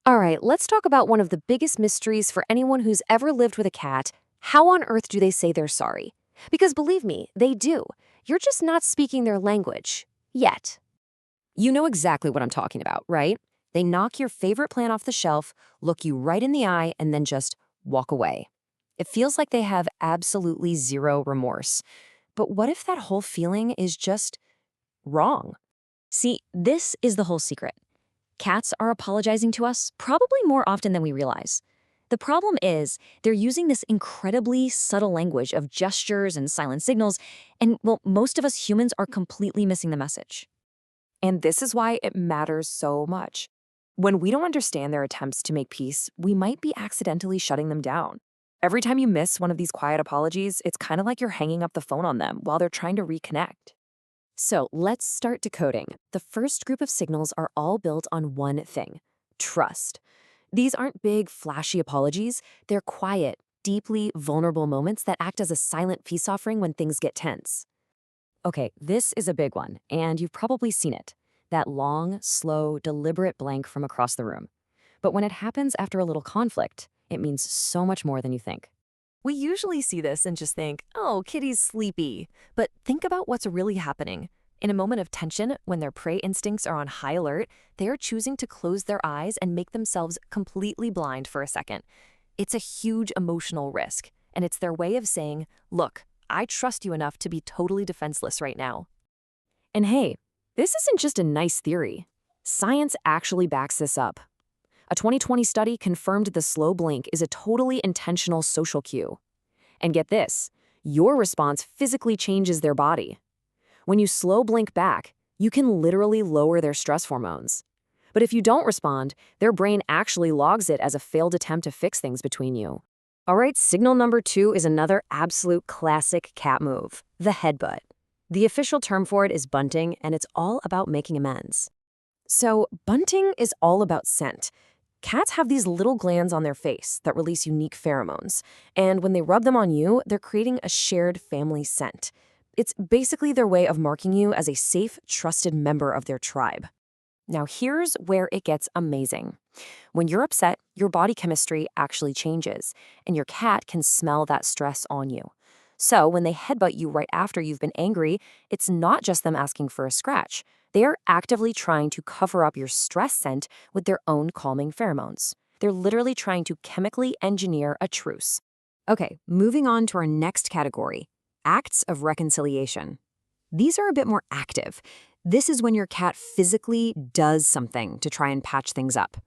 All right, let's talk about one of the biggest mysteries for anyone who's ever lived with a cat. How on earth do they say they're sorry? Because believe me, they do. You're just not speaking their language. Yet. You know exactly what I'm talking about, right? They knock your favorite plant off the shelf, look you right in the eye, and then just walk away. It feels like they have absolutely zero remorse. But what if that whole feeling is just wrong? See, this is the whole secret. Cats are apologizing to us probably more often than we realize. The problem is they're using this incredibly subtle language of gestures and silent signals, and well, most of us humans are completely missing the message. And this is why it matters so much. When we don't understand their attempts to make peace, we might be accidentally shutting them down. Every time you miss one of these quiet apologies, it's kind of like you're hanging up the phone on them while they're trying to reconnect. So let's start decoding. The first group of signals are all built on one thing: trust. These aren't big, flashy apologies. They're quiet, deeply vulnerable moments that act as a silent peace offering when things get tense. Okay, this is a big one, and you've probably seen it. That long, slow, deliberate blank from across the room. But when it happens after a little conflict, it means so much more than you think. We usually see this and just think, oh, kitty's sleepy. But think about what's really happening. In a moment of tension, when their prey instincts are on high alert, they are choosing to close their eyes and make themselves completely blind for a second. It's a huge emotional risk, and it's their way of saying, look, I trust you enough to be totally defenseless right now. And hey, this isn't just a nice theory. Science actually backs this up. A 2020 study confirmed the slow blink is a totally intentional social cue. And get this, your response physically changes their body. When you slow blink back, you can literally lower their stress hormones. But if you don't respond, their brain actually logs it as a failed attempt to fix things between you. All right, signal number 2 is another absolute classic cat move: the headbutt. The official term for it is bunting, and it's all about making amends. So, bunting is all about scent. Cats have these little glands on their face that release unique pheromones, and when they rub them on you, they're creating a shared family scent. It's basically their way of marking you as a safe, trusted member of their tribe. Now, here's where it gets amazing. When you're upset, your body chemistry actually changes, and your cat can smell that stress on you. So when they headbutt you right after you've been angry, it's not just them asking for a scratch. They are actively trying to cover up your stress scent with their own calming pheromones. They're literally trying to chemically engineer a truce. Okay, moving on to our next category: acts of reconciliation. These are a bit more active. This is when your cat physically does something to try and patch things up.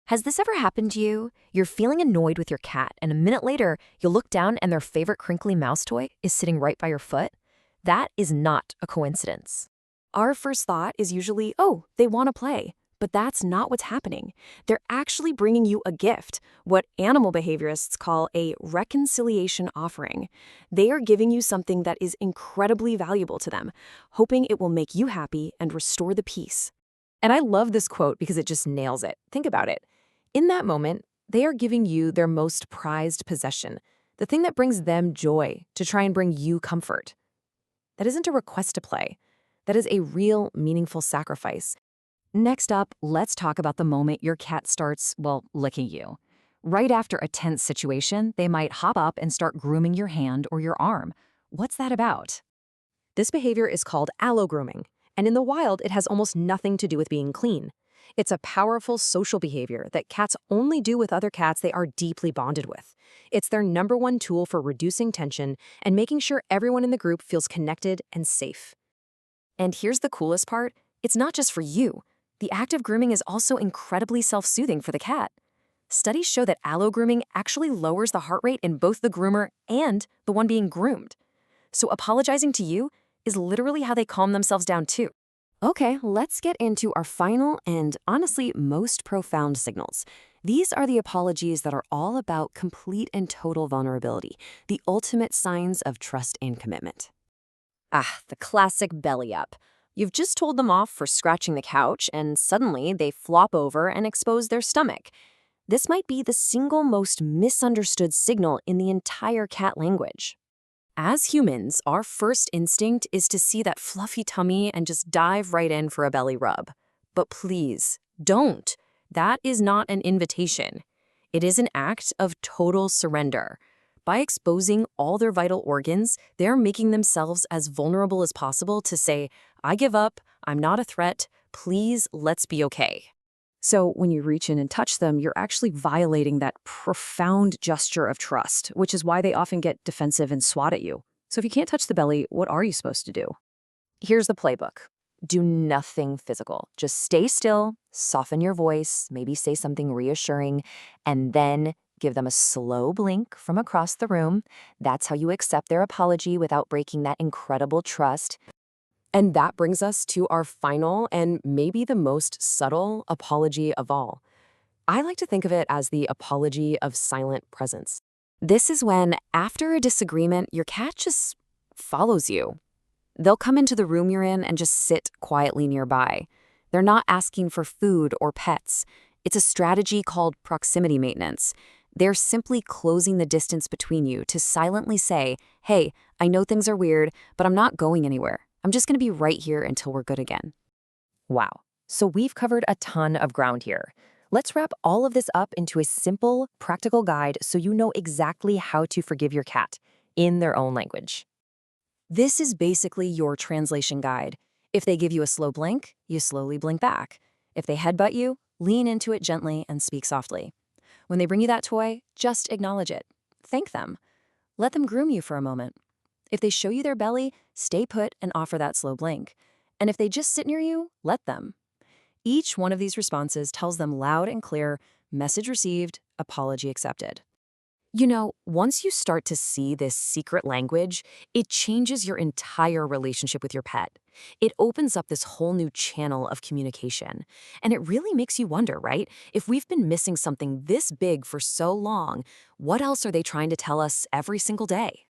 Has this ever happened to you? You're feeling annoyed with your cat, and a minute later, you look down and their favorite crinkly mouse toy is sitting right by your foot? That is not a coincidence. Our first thought is usually, oh, they want to play. But that's not what's happening. They're actually bringing you a gift, what animal behaviorists call a reconciliation offering. They are giving you something that is incredibly valuable to them, hoping it will make you happy and restore the peace. And I love this quote because it just nails it. Think about it. In that moment, they are giving you their most prized possession, the thing that brings them joy, to try and bring you comfort. That isn't a request to play. That is a real, meaningful sacrifice. Next up, let's talk about the moment your cat starts, well, licking you. Right after a tense situation, they might hop up and start grooming your hand or your arm. What's that about? This behavior is called allo-grooming, and in the wild, it has almost nothing to do with being clean. It's a powerful social behavior that cats only do with other cats they are deeply bonded with. It's their number one tool for reducing tension and making sure everyone in the group feels connected and safe. And here's the coolest part: it's not just for you. The act of grooming is also incredibly self-soothing for the cat. Studies show that allo-grooming actually lowers the heart rate in both the groomer and the one being groomed. So apologizing to you is literally how they calm themselves down too. Okay, let's get into our final and honestly most profound signals. These are the apologies that are all about complete and total vulnerability, the ultimate signs of trust and commitment. The classic belly up. You've just told them off for scratching the couch, and suddenly they flop over and expose their stomach. This might be the single most misunderstood signal in the entire cat language. As humans, our first instinct is to see that fluffy tummy and just dive right in for a belly rub. But please, don't. That is not an invitation. It is an act of total surrender. By exposing all their vital organs, they're making themselves as vulnerable as possible to say, I give up, I'm not a threat, please, let's be okay. So when you reach in and touch them, you're actually violating that profound gesture of trust, which is why they often get defensive and swat at you. So if you can't touch the belly, what are you supposed to do? Here's the playbook. Do nothing physical. Just stay still, soften your voice, maybe say something reassuring, and then give them a slow blink from across the room. That's how you accept their apology without breaking that incredible trust. And that brings us to our final and maybe the most subtle apology of all. I like to think of it as the apology of silent presence. This is when, after a disagreement, your cat just follows you. They'll come into the room you're in and just sit quietly nearby. They're not asking for food or pets. It's a strategy called proximity maintenance. They're simply closing the distance between you to silently say, hey, I know things are weird, but I'm not going anywhere. I'm just going to be right here until we're good again. Wow. So we've covered a ton of ground here. Let's wrap all of this up into a simple, practical guide so you know exactly how to forgive your cat in their own language. This is basically your translation guide. If they give you a slow blink, you slowly blink back. If they headbutt you, lean into it gently and speak softly. When they bring you that toy, just acknowledge it. Thank them. Let them groom you for a moment. If they show you their belly, stay put and offer that slow blink. And if they just sit near you, let them. Each one of these responses tells them loud and clear, message received, apology accepted. You know, once you start to see this secret language, it changes your entire relationship with your pet. It opens up this whole new channel of communication. And it really makes you wonder, right? If we've been missing something this big for so long, what else are they trying to tell us every single day?